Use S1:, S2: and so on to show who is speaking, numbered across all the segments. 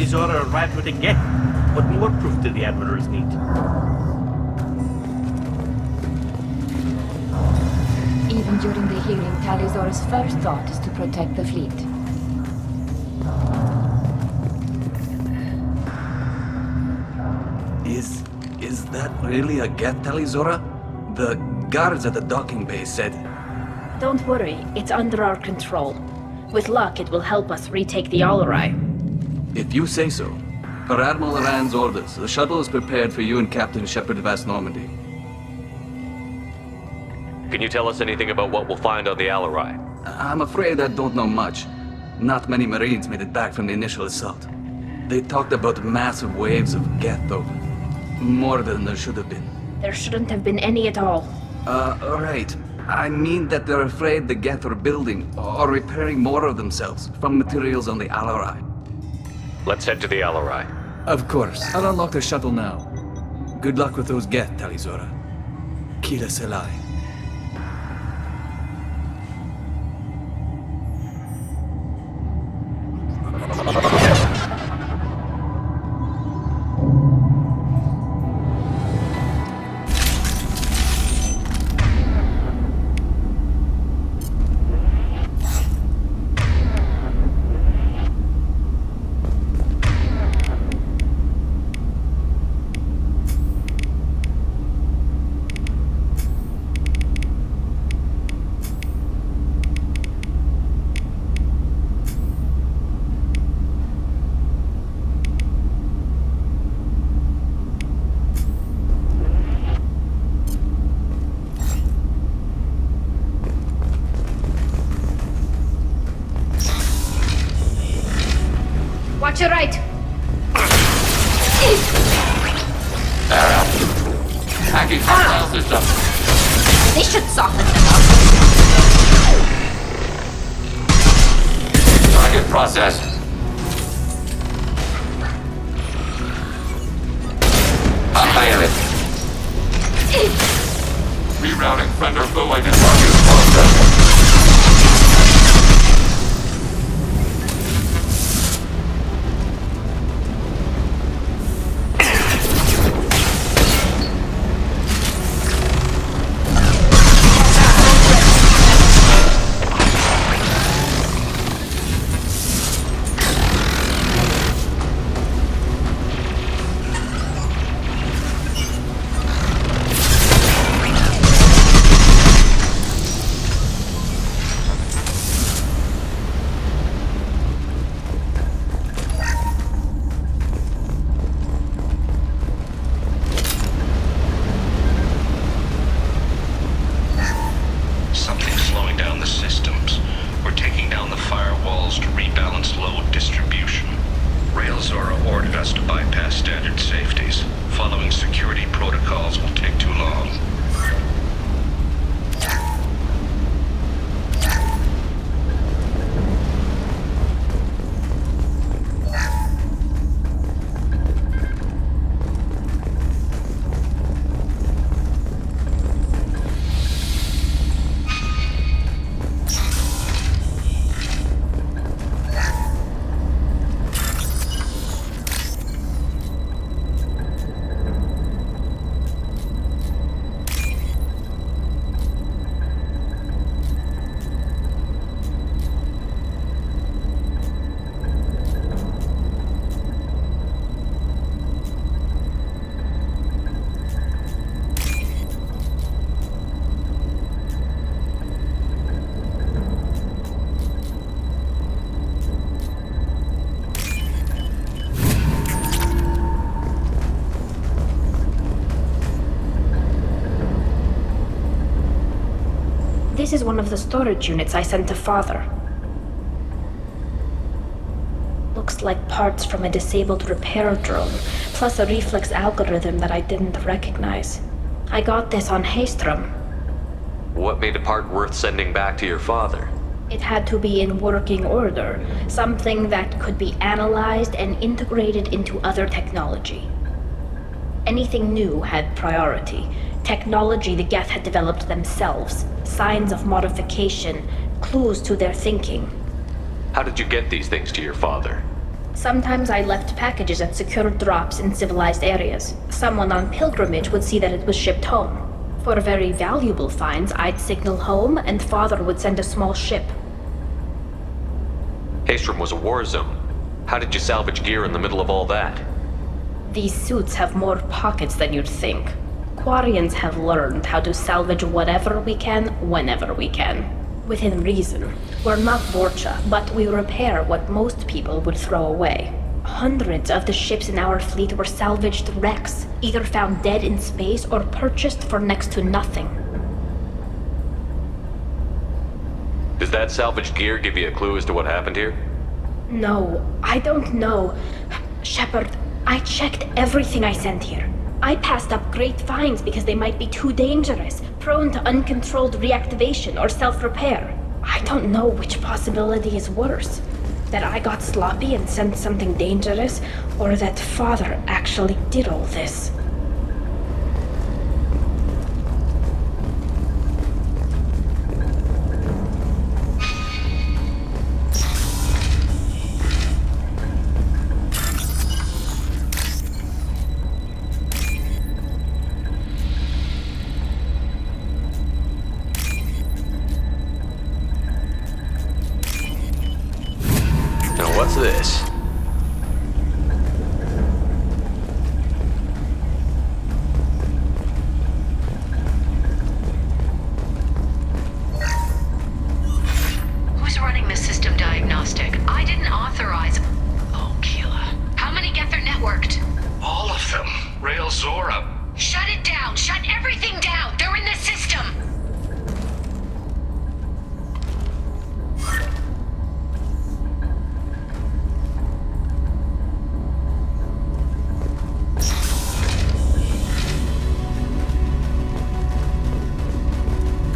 S1: Zora arrived with a Geth. What more proof do the Admirals need?
S2: Even during the hearing, Tali Zora's first thought is to protect the fleet.
S3: Is that really a Geth, Tali Zora? The guards at the docking bay said...
S4: Don't worry, it's under our control. With luck, it will help us retake the Alarai.
S3: If you say so. Per Admiral Rand's orders, the shuttle is prepared for you and Captain Shepard of Normandy.
S5: Can you tell us anything about what we'll find on the Alarai?
S3: I'm afraid I don't know much. Not many Marines made it back from the initial assault. They talked about massive waves of Geth, though. More than there should have been.
S4: There shouldn't have been any at all.
S3: Right. I mean that they're afraid the Geth are building or repairing more of themselves from materials on the Alarai.
S5: Let's head to the Alarai.
S3: Of course. I'll unlock the shuttle now. Good luck with those Geth, Tali Zora. Kila Selai.
S4: Watch your right!
S6: Hacking hostile system.
S4: They should soften them up.
S6: Target processed. Pilot. Rerouting friend or foe identified process.
S4: This is one of the storage units I sent to Father. Looks like parts from a disabled repair drone, plus a reflex algorithm that I didn't recognize. I got this on Haystrom.
S5: What made a part worth sending back to your father?
S4: It had to be in working order, something that could be analyzed and integrated into other technology. Anything new had priority. Technology the Geth had developed themselves, signs of modification, clues to their thinking.
S5: How did you get these things to your father?
S4: Sometimes I left packages at secure drops in civilized areas. Someone on pilgrimage would see that it was shipped home. For very valuable finds, I'd signal home, and Father would send a small ship.
S5: Haestrom was a war zone. How did you salvage gear in the middle of all that?
S4: These suits have more pockets than you'd think. Quarians have learned how to salvage whatever we can, whenever we can. Within reason. We're not Vorcha, but we repair what most people would throw away. Hundreds of the ships in our fleet were salvaged wrecks, either found dead in space or purchased for next to nothing.
S5: Does that salvaged gear give you a clue as to what happened here?
S4: No, I don't know. Shepard, I checked everything I sent here. I passed up great finds because they might be too dangerous, prone to uncontrolled reactivation or self-repair. I don't know which possibility is worse. That I got sloppy and sent something dangerous, or that Father actually did all this.
S5: What's this?
S7: Who's running the system diagnostic? I didn't authorize. Oh, Keela. How many get their networked?
S6: All of them. Rail Zora.
S7: Shut it down! Shut everything down! They're in the system!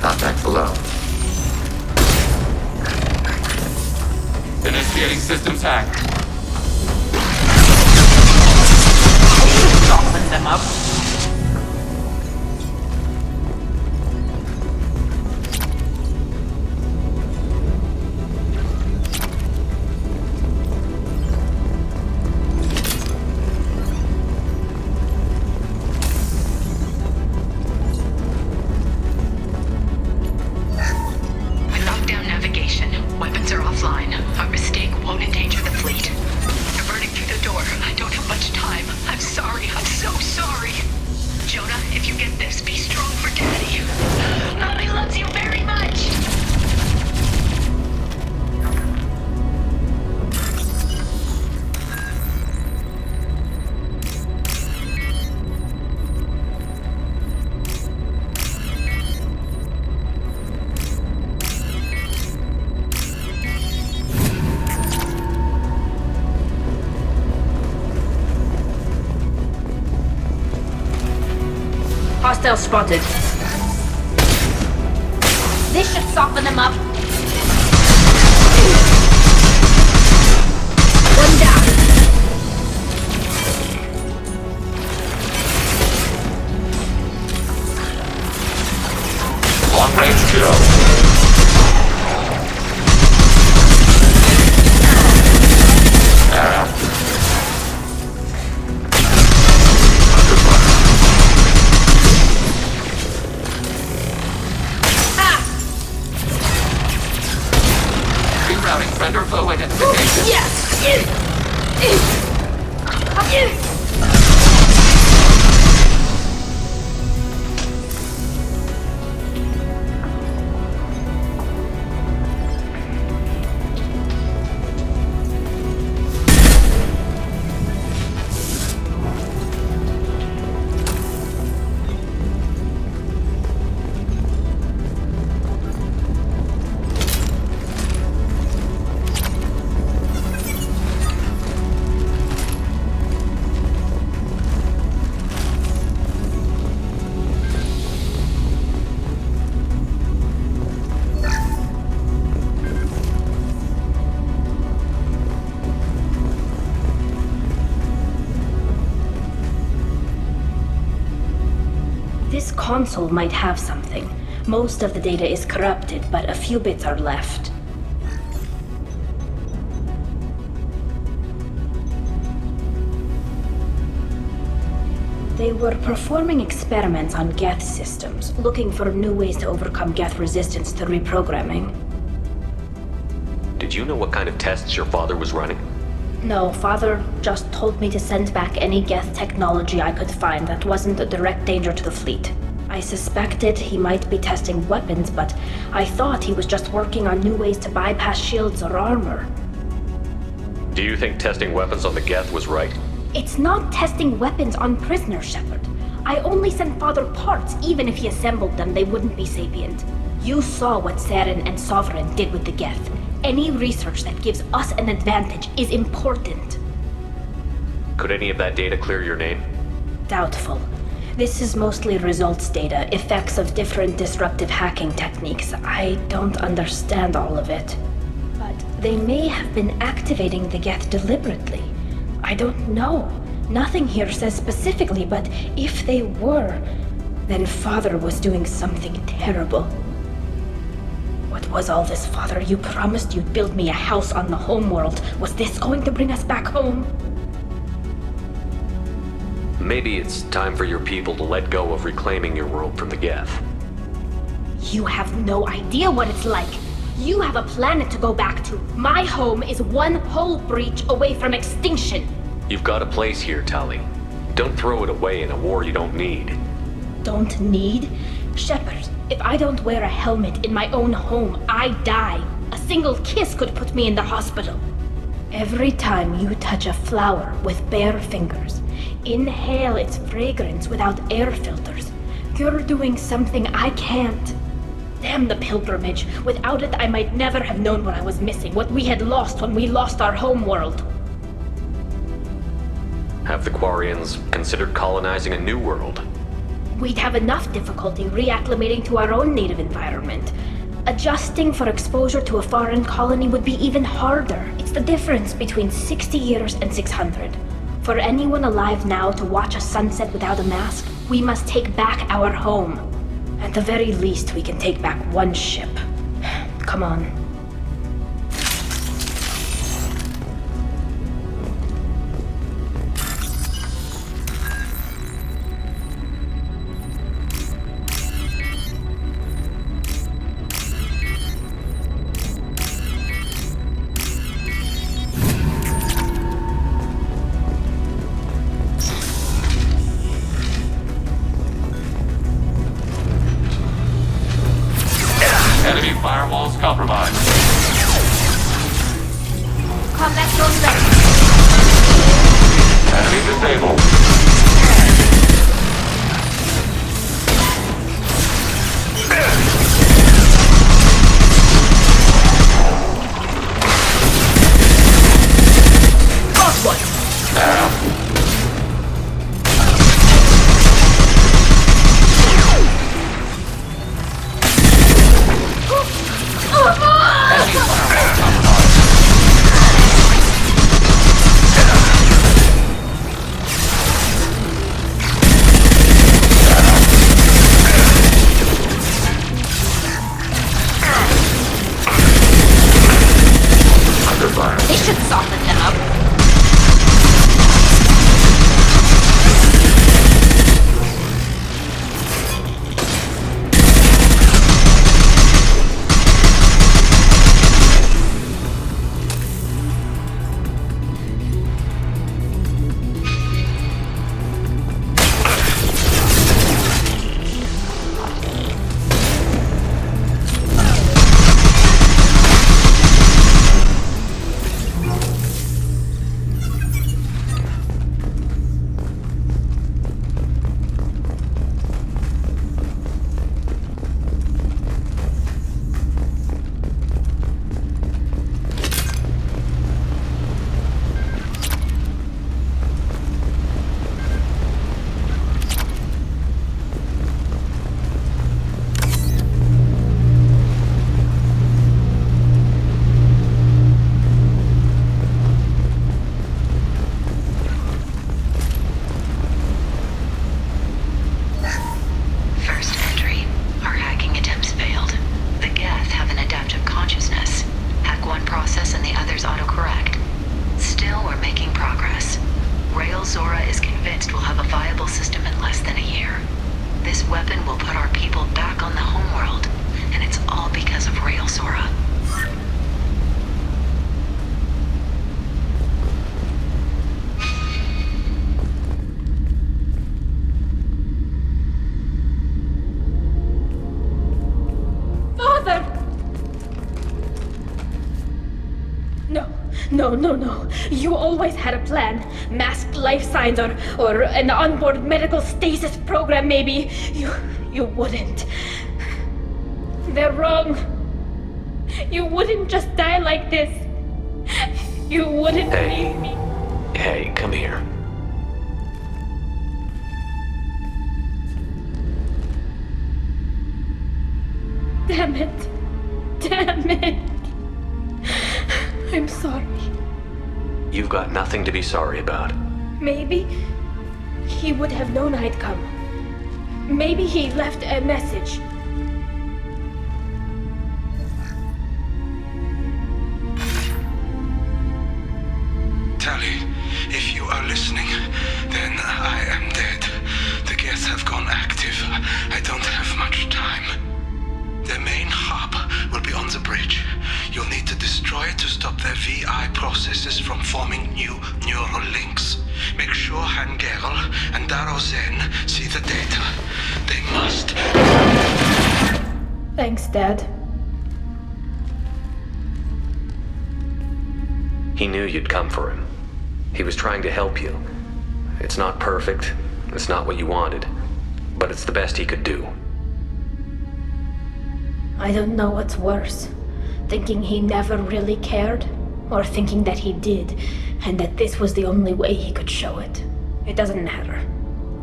S6: Contact below. Initiating systems hack.
S1: Soften them up.
S4: Hostile spotted. This should soften them up. One down.
S6: Long range kill. Vendor flow identification.
S4: This console might have something. Most of the data is corrupted, but a few bits are left. They were performing experiments on Geth systems, looking for new ways to overcome Geth resistance to reprogramming.
S5: Did you know what kind of tests your father was running?
S4: No, Father just told me to send back any Geth technology I could find that wasn't a direct danger to the fleet. I suspected he might be testing weapons, but I thought he was just working on new ways to bypass shields or armor.
S5: Do you think testing weapons on the Geth was right?
S4: It's not testing weapons on prisoners, Shepard. I only sent Father parts. Even if he assembled them, they wouldn't be sapient. You saw what Saren and Sovereign did with the Geth. Any research that gives us an advantage is important.
S5: Could any of that data clear your name?
S4: Doubtful. This is mostly results data, effects of different disruptive hacking techniques. I don't understand all of it. But they may have been activating the Geth deliberately. I don't know. Nothing here says specifically, but if they were, then Father was doing something terrible. What was all this, Father? You promised you'd build me a house on the homeworld. Was this going to bring us back home?
S5: Maybe it's time for your people to let go of reclaiming your world from the Geth.
S4: You have no idea what it's like. You have a planet to go back to. My home is one hull breach away from extinction.
S5: You've got a place here, Tali. Don't throw it away in a war you don't need.
S4: Don't need? Shepard, if I don't wear a helmet in my own home, I die. A single kiss could put me in the hospital. Every time you touch a flower with bare fingers, inhale its fragrance without air filters, you're doing something I can't. Damn the pilgrimage. Without it, I might never have known what I was missing, what we had lost when we lost our homeworld.
S5: Have the Quarians considered colonizing a new world?
S4: We'd have enough difficulty reacclimating to our own native environment. Adjusting for exposure to a foreign colony would be even harder. It's the difference between 60 years and 600. For anyone alive now to watch a sunset without a mask, we must take back our home. At the very least, we can take back one ship. Come on.
S6: Enemy firewalls compromised.
S4: Combat zone ready.
S6: Enemy disabled.
S4: Got one.
S6: Now. Enemy firewalls compromised.
S4: No. You always had a plan. Masked life signs or an onboard medical stasis program, maybe. You wouldn't. They're wrong. You wouldn't just die like this. You wouldn't leave me.
S5: Hey, come here.
S4: Damn it. I'm sorry.
S5: You've got nothing to be sorry about.
S4: Maybe he would have known I'd come. Maybe he left a message.
S8: Tali, if you are listening, then I am dead. The Geth have gone active. I don't have much time. The main hub will be on the bridge. You'll need to destroy it to stop their VI processes from forming new neural links. Make sure Hangerl and Daro Zen see the data. They must.
S4: Thanks, Dad.
S5: He knew you'd come for him. He was trying to help you. It's not perfect. It's not what you wanted. But it's the best he could do.
S4: I don't know what's worse. Thinking he never really cared, or thinking that he did, and that this was the only way he could show it. It doesn't matter.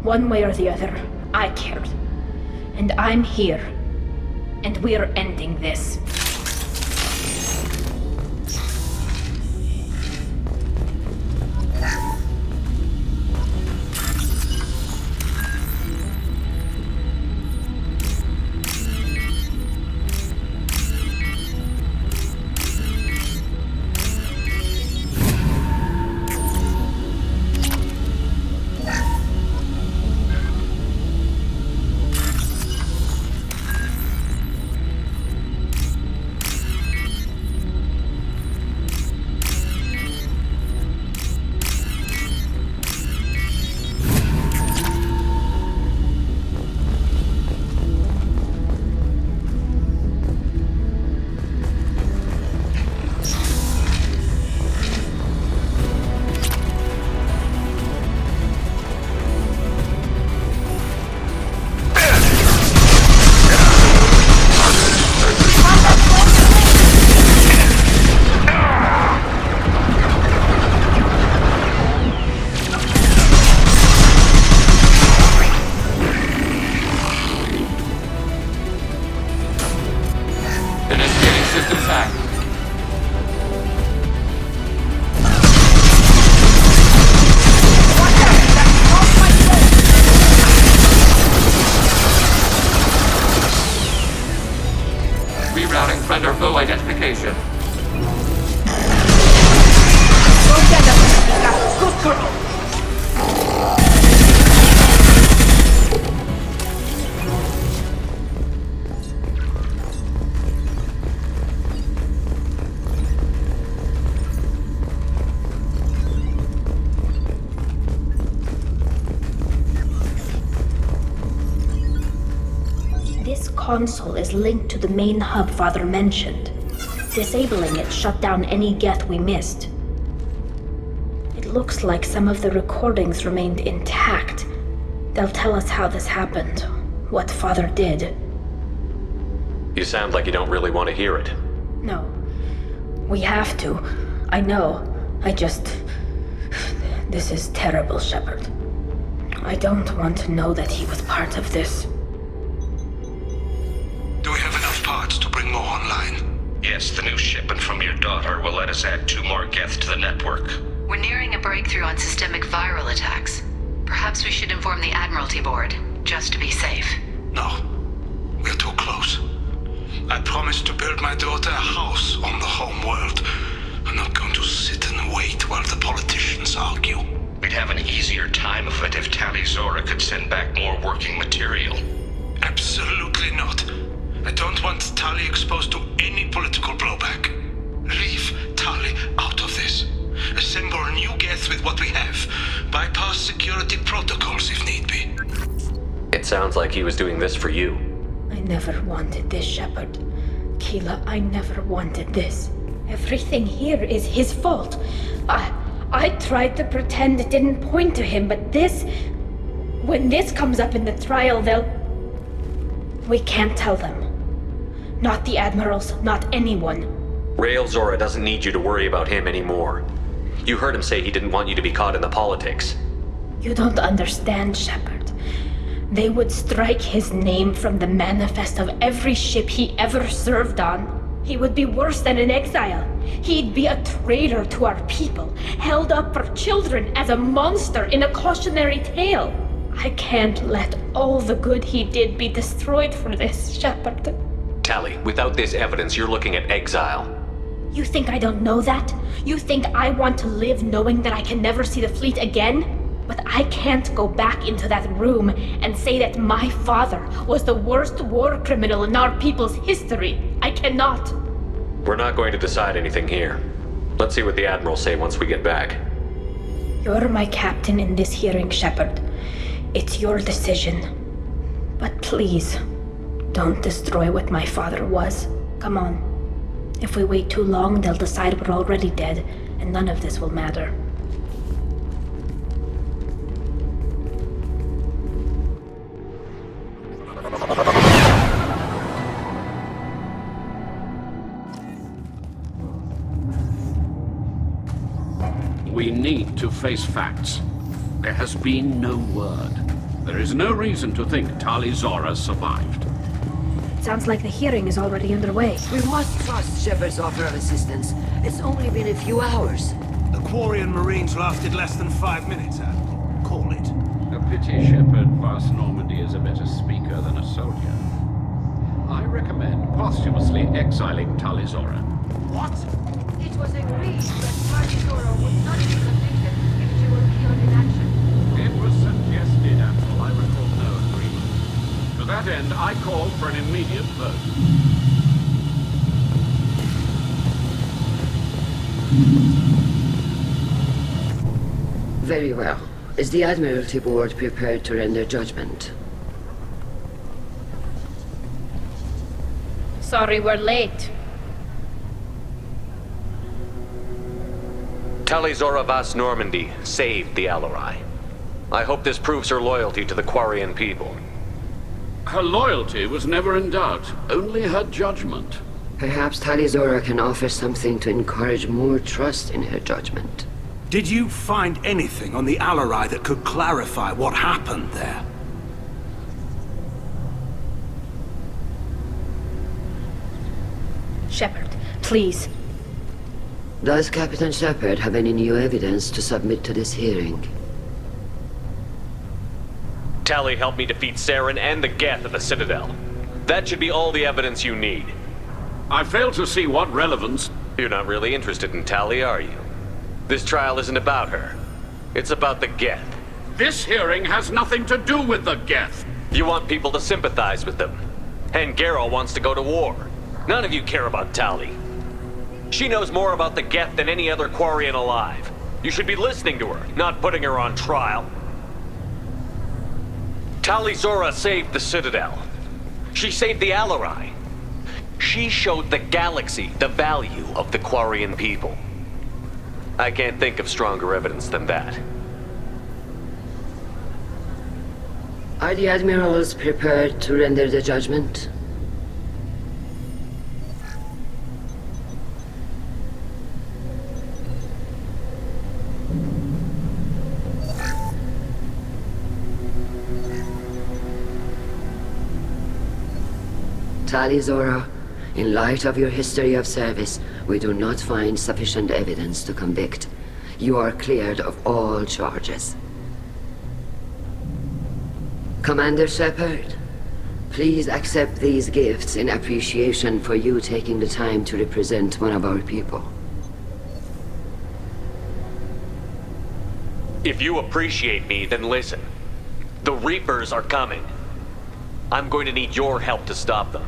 S4: One way or the other, I cared. And I'm here. And we're ending this.
S6: identification.
S4: This console is linked to the main hub Father mentioned. Disabling it shut down any Geth we missed. It looks like some of the recordings remained intact. They'll tell us how this happened, what Father did.
S5: You sound like you don't really want to hear it.
S4: No. We have to. I know. This is terrible, Shepard. I don't want to know that he was part of this.
S8: Do we have enough parts to bring more online?
S9: Yes, the new shipment from your daughter will let us add 2 more Geth to the network.
S7: We're nearing a breakthrough on systemic viral attacks. Perhaps we should inform the Admiralty Board, just to be safe.
S8: No. We're too close. I promised to build my daughter a house on the home world. I'm not going to sit and wait while the politicians argue.
S9: We'd have an easier time of it if Tali Zora could send back more working material.
S8: Absolutely not. I don't want Tali exposed to any political blowback. Leave Tali out of this. Assemble new Geth with what we have. Bypass security protocols if need be.
S5: It sounds like he was doing this for you.
S4: I never wanted this, Shepard. Keela, I never wanted this. Everything here is his fault. I tried to pretend it didn't point to him, but this... When this comes up in the trial, we can't tell them. Not the admirals, not anyone.
S5: Rael Zora doesn't need you to worry about him anymore. You heard him say he didn't want you to be caught in the politics.
S4: You don't understand, Shepard. They would strike his name from the manifest of every ship he ever served on. He would be worse than an exile. He'd be a traitor to our people, held up for children as a monster in a cautionary tale. I can't let all the good he did be destroyed for this, Shepard.
S5: Tali, without this evidence, you're looking at exile.
S4: You think I don't know that? You think I want to live knowing that I can never see the fleet again? But I can't go back into that room and say that my father was the worst war criminal in our people's history. I cannot.
S5: We're not going to decide anything here. Let's see what the Admirals say once we get back.
S4: You're my captain in this hearing, Shepard. It's your decision. But please, don't destroy what my father was. Come on. If we wait too long, they'll decide we're already dead, and none of this will matter.
S6: We need to face facts. There has been no word. There is no reason to think Tali Zora survived.
S4: Sounds like the hearing is already underway.
S10: We must trust Shepard's offer of assistance. It's only been a few hours.
S8: The Quarian Marines lasted less than 5 minutes, Admiral. Call it.
S6: A pity Shepard vast Normandy is a better speaker than a soldier. I recommend posthumously exiling Tali Zora.
S8: What?
S10: It was agreed that Tali Zora would not be convicted if she were killed in action.
S6: It was suggested, Admiral. I recall no agreement. To that end, I call for an immediate vote.
S10: Very well. Is the Admiralty Board prepared to render judgment?
S4: Sorry we're late.
S5: Tali Zora Vas Normandy saved the Alarai. I hope this proves her loyalty to the Quarian people.
S6: Her loyalty was never in doubt, only her judgment.
S10: Perhaps Tali Zora can offer something to encourage more trust in her judgment.
S8: Did you find anything on the Alarai that could clarify what happened there?
S4: Shepard, please.
S10: Does Captain Shepard have any new evidence to submit to this hearing?
S5: Tali helped me defeat Saren and the Geth at the Citadel. That should be all the evidence you need.
S6: I fail to see what relevance...
S5: You're not really interested in Tali, are you? This trial isn't about her. It's about the Geth.
S6: This hearing has nothing to do with the Geth.
S5: You want people to sympathize with them. And Geralt wants to go to war. None of you care about Tali. She knows more about the Geth than any other Quarian alive. You should be listening to her, not putting her on trial. Tali Zora saved the Citadel. She saved the Alarai. She showed the galaxy the value of the Quarian people. I can't think of stronger evidence than that.
S10: Are the Admirals prepared to render the judgment? Tali Zora, in light of your history of service, we do not find sufficient evidence to convict. You are cleared of all charges. Commander Shepard, please accept these gifts in appreciation for you taking the time to represent one of our people.
S5: If you appreciate me, then listen. The Reapers are coming. I'm going to need your help to stop them.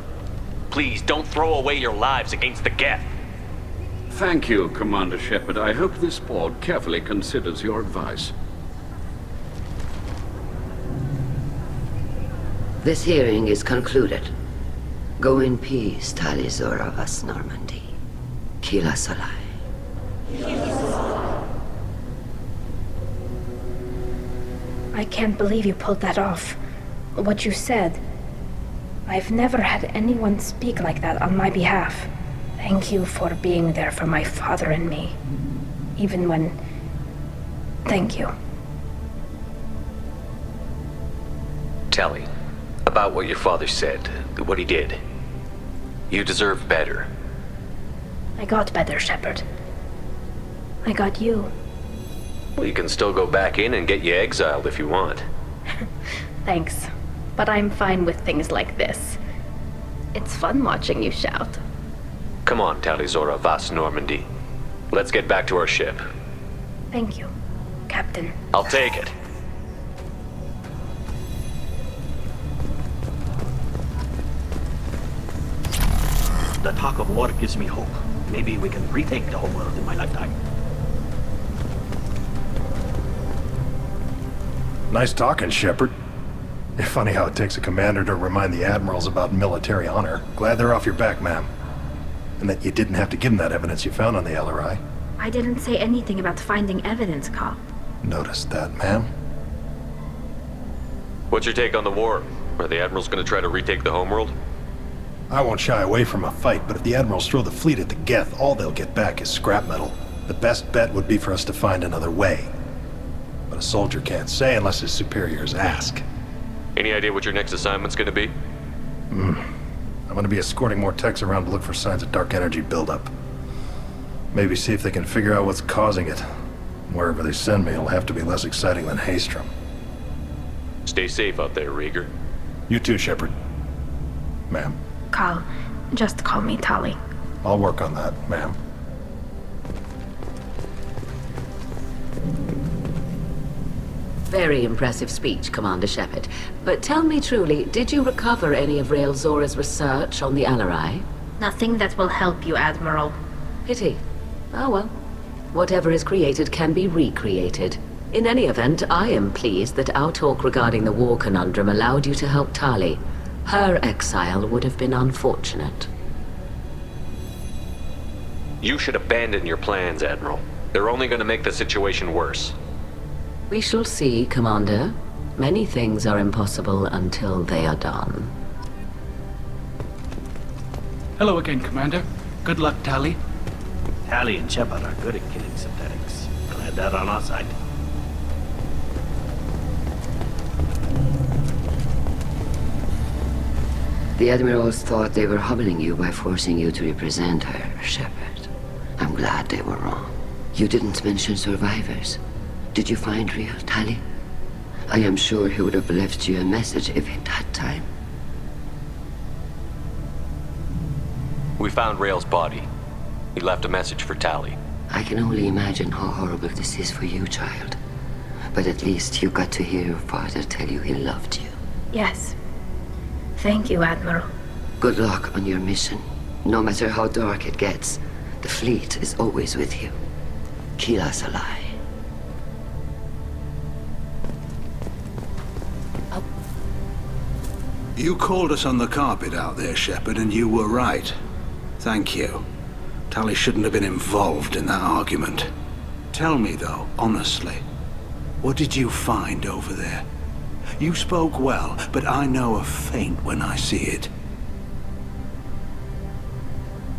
S5: Please, don't throw away your lives against the Geth.
S6: Thank you, Commander Shepard. I hope this board carefully considers your advice.
S10: This hearing is concluded. Go in peace, Tali Zora Vas Normandy. Kila Salai.
S4: I can't believe you pulled that off. What you said. I've never had anyone speak like that on my behalf. Thank you for being there for my father and me. Even when... Thank you.
S5: Tali, about what your father said, what he did. You deserve better.
S4: I got better, Shepard. I got you.
S5: Well, you can still go back in and get you exiled if you want.
S4: Thanks. But I'm fine with things like this. It's fun watching you shout.
S5: Come on, Tali Zora Vas Normandy. Let's get back to our ship.
S4: Thank you, Captain.
S5: I'll take it.
S1: The talk of war gives me hope. Maybe we can retake the homeworld in my lifetime.
S11: Nice talking, Shepard. It's funny how it takes a commander to remind the admirals about military honor. Glad they're off your back, ma'am. And that you didn't have to give them that evidence you found on the LRI.
S4: I didn't say anything about finding evidence, Carl.
S11: Noticed that, ma'am.
S5: What's your take on the war? Are the admirals gonna try to retake the homeworld?
S11: I won't shy away from a fight, but if the admirals throw the fleet at the Geth, all they'll get back is scrap metal. The best bet would be for us to find another way. But a soldier can't say unless his superiors ask.
S5: Any idea what your next assignment's gonna be?
S11: I'm gonna be escorting more techs around to look for signs of dark energy buildup. Maybe see if they can figure out what's causing it. Wherever they send me, it'll have to be less exciting than Haystrom.
S5: Stay safe out there, Rieger.
S11: You too, Shepard. Ma'am.
S4: Carl, just call me Tali.
S11: I'll work on that, ma'am.
S10: Very impressive speech, Commander Shepard. But tell me truly, did you recover any of Rael Zora's research on the LRI?
S4: Nothing that will help you, Admiral.
S10: Pity. Oh well. Whatever is created can be recreated. In any event, I am pleased that our talk regarding the war conundrum allowed you to help Tali. Her exile would have been unfortunate.
S5: You should abandon your plans, Admiral. They're only gonna make the situation worse.
S10: We shall see, Commander. Many things are impossible until they are done.
S12: Hello again, Commander. Good luck, Tali.
S1: Tali and Shepard are good at killing synthetics. Glad they're on our side.
S10: The Admirals thought they were humbling you by forcing you to represent her, Shepard. I'm glad they were wrong. You didn't mention survivors. Did you find real Tali? I am sure he would have left you a message if he'd had time.
S5: We found Rael's body. He left a message for Tali.
S10: I can only imagine how horrible this is for you, child. But at least you got to hear your father tell you he loved you.
S4: Yes. Thank you, Admiral.
S10: Good luck on your mission. No matter how dark it gets, the fleet is always with you. Kila Salai.
S8: You called us on the carpet out there, Shepard, and you were right. Thank you. Tali shouldn't have been involved in that argument. Tell me, though, honestly, what did you find over there? You spoke well, but I know a feint when I see it.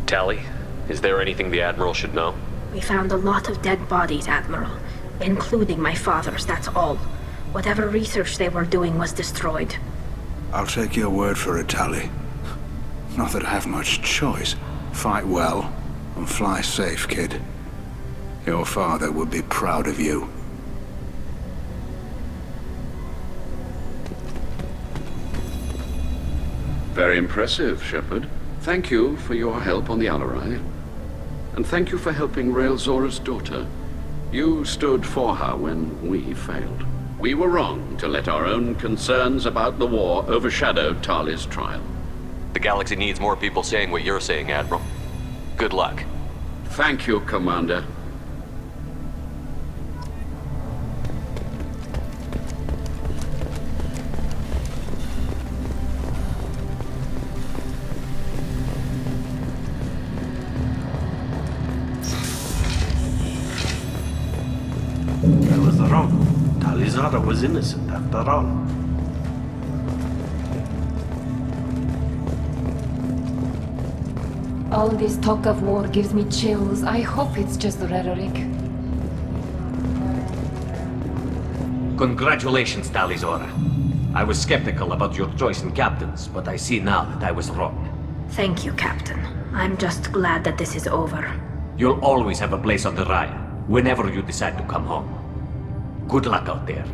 S5: Tali, is there anything the Admiral should know?
S4: We found a lot of dead bodies, Admiral. Including my father's, that's all. Whatever research they were doing was destroyed.
S8: I'll take your word for it, Tali. Not that I have much choice. Fight well, and fly safe, kid. Your father would be proud of you.
S6: Very impressive, Shepard. Thank you for your help on the LRI. And thank you for helping Rael Zora's daughter. You stood for her when we failed. We were wrong to let our own concerns about the war overshadow Tali's trial.
S5: The galaxy needs more people saying what you're saying, Admiral. Good luck.
S6: Thank you, Commander.
S1: Zara was innocent after all.
S2: All this talk of war gives me chills. I hope it's just rhetoric.
S13: Congratulations, Tali Zora. I was skeptical about your choice in captains, but I see now that I was wrong.
S4: Thank you, Captain. I'm just glad that this is over.
S13: You'll always have a place on the Raya, whenever you decide to come home. Good luck out there.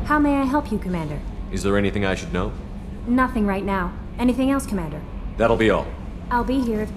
S14: How may I help you, Commander?
S5: Is there anything I should know?
S14: Nothing right now. Anything else, Commander?
S5: That'll be all.
S14: I'll be here if